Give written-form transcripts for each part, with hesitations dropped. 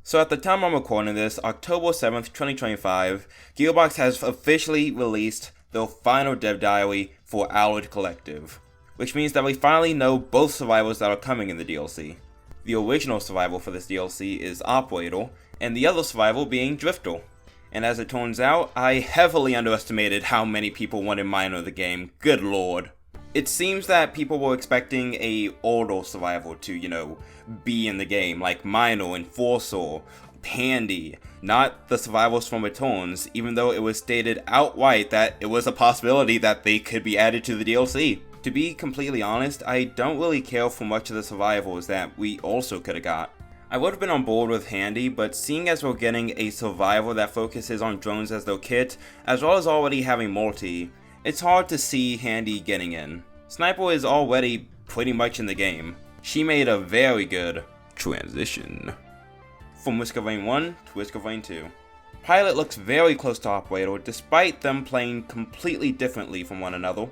So at the time I'm recording this, October 7th, 2025, Gearbox has officially released their final dev diary for ROR2 Collective, which means that we finally know both survivals that are coming in the DLC. The original survival for this DLC is Operator, and the other survival being Drifter. And as it turns out, I heavily underestimated how many people wanted Minor in the game, good lord. It seems that people were expecting a older survival to, be in the game, like Minor, Enforcer, Handy, not the survivals from Returns, even though it was stated outright that it was a possibility that they could be added to the DLC. To be completely honest, I don't really care for much of the survivals that we also could have got. I would have been on board with Handy, but seeing as we're getting a survival that focuses on drones as their kit, as well as already having multi, it's hard to see Handy getting in. Sniper is already pretty much in the game. She made a very good transition from Risk of Rain 1 to Risk of Rain 2. Pilot looks very close to Operator despite them playing completely differently from one another.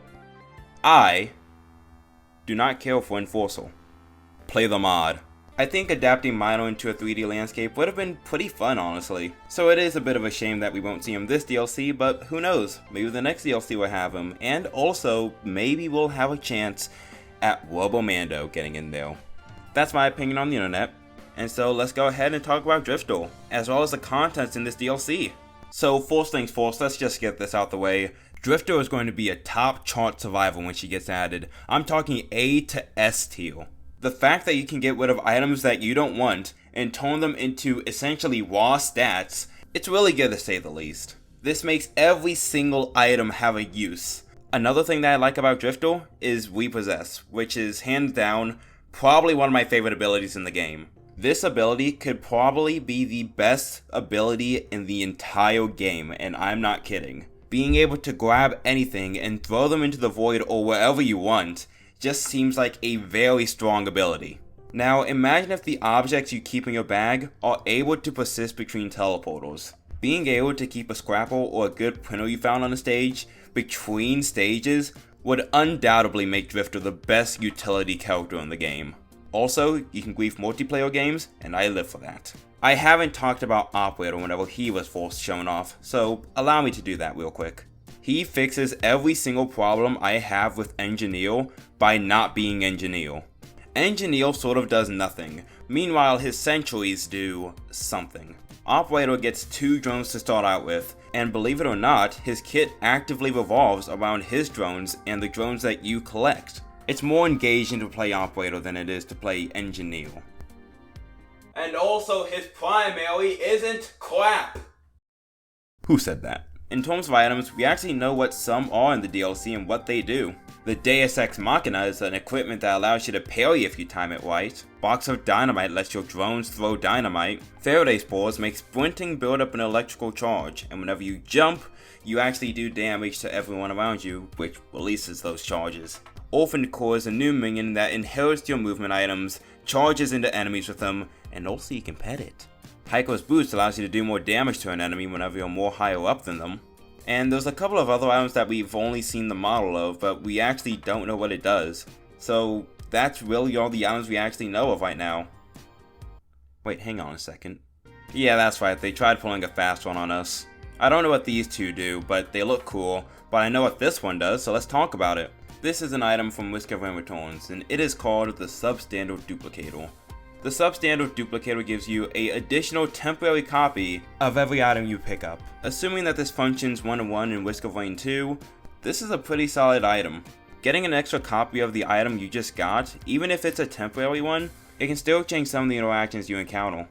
I do not care for Enforcer. Play the mod. I think adapting Minor into a 3D landscape would have been pretty fun, honestly. So it is a bit of a shame that we won't see him this DLC, but who knows, maybe the next DLC will have him, and also, maybe we'll have a chance at robomando getting in there. That's my opinion on the internet, and so let's go ahead and talk about Drifter, as well as the contents in this DLC. So first things first, let's just get this out the way. Drifter is going to be a top chart survival when she gets added. I'm talking A to S tier. The fact that you can get rid of items that you don't want and turn them into essentially raw stats, it's really good to say the least. This makes every single item have a use. Another thing that I like about Drifter is Repossess, which is hands down probably one of my favorite abilities in the game. This ability could probably be the best ability in the entire game, and I'm not kidding. Being able to grab anything and throw them into the void or wherever you want just seems like a very strong ability. Now imagine if the objects you keep in your bag are able to persist between teleporters. Being able to keep a scrapper or a good printer you found on a stage between stages would undoubtedly make Drifter the best utility character in the game. Also, you can grief multiplayer games, and I live for that. I haven't talked about Operator whenever he was first shown off, so allow me to do that real quick. He fixes every single problem I have with Engineer by not being Engineer. Engineer sort of does nothing, meanwhile his sentries do something. Operator gets 2 drones to start out with, and believe it or not, his kit actively revolves around his drones and the drones that you collect. It's more engaging to play Operator than it is to play Engineer. And also his primary isn't crap! Who said that? In terms of items, we actually know what some are in the DLC and what they do. The Deus Ex Machina is an equipment that allows you to parry if you time it right. Box of Dynamite lets your drones throw dynamite. Faraday Spores make sprinting build up an electrical charge, and whenever you jump, you actually do damage to everyone around you, which releases those charges. Orphaned Core is a new minion that inherits your movement items, charges into enemies with them, and also you can pet it. Hiker's Boost allows you to do more damage to an enemy whenever you're more higher up than them. And there's a couple of other items that we've only seen the model of, but we actually don't know what it does. So that's really all the items we actually know of right now. Wait, hang on a second. Yeah, that's right, they tried pulling a fast one on us. I don't know what these two do, but they look cool, but I know what this one does, so let's talk about it. This is an item from Risk of Rain Returns, and it is called the Substandard Duplicator. The Substandard Duplicator gives you an additional temporary copy of every item you pick up. Assuming that this functions 1-to-1 in Risk of Rain 2, this is a pretty solid item. Getting an extra copy of the item you just got, even if it's a temporary one, it can still change some of the interactions you encounter.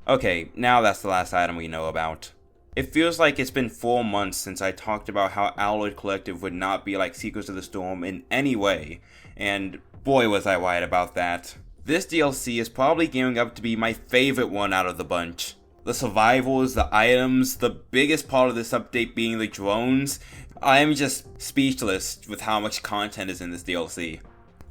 Okay, now that's the last item we know about. It feels like it's been 4 months since I talked about how ROR2 Collective would not be like Secrets of the Storm in any way, and boy was I right about that. This DLC is probably gearing up to be my favorite one out of the bunch. The survivals, the items, the biggest part of this update being the drones. I am just speechless with how much content is in this DLC.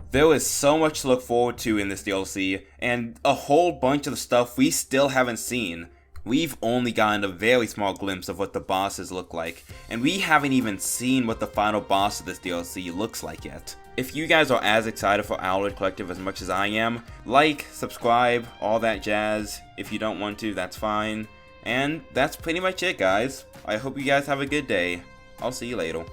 There is so much to look forward to in this DLC, and a whole bunch of stuff we still haven't seen. we've only gotten a very small glimpse of what the bosses look like, and we haven't even seen what the final boss of this DLC looks like yet. If you guys are as excited for Owlwood Collective as much as I am, like, subscribe, all that jazz. If you don't want to, that's fine. And that's pretty much it, guys. I hope you guys have a good day. I'll see you later.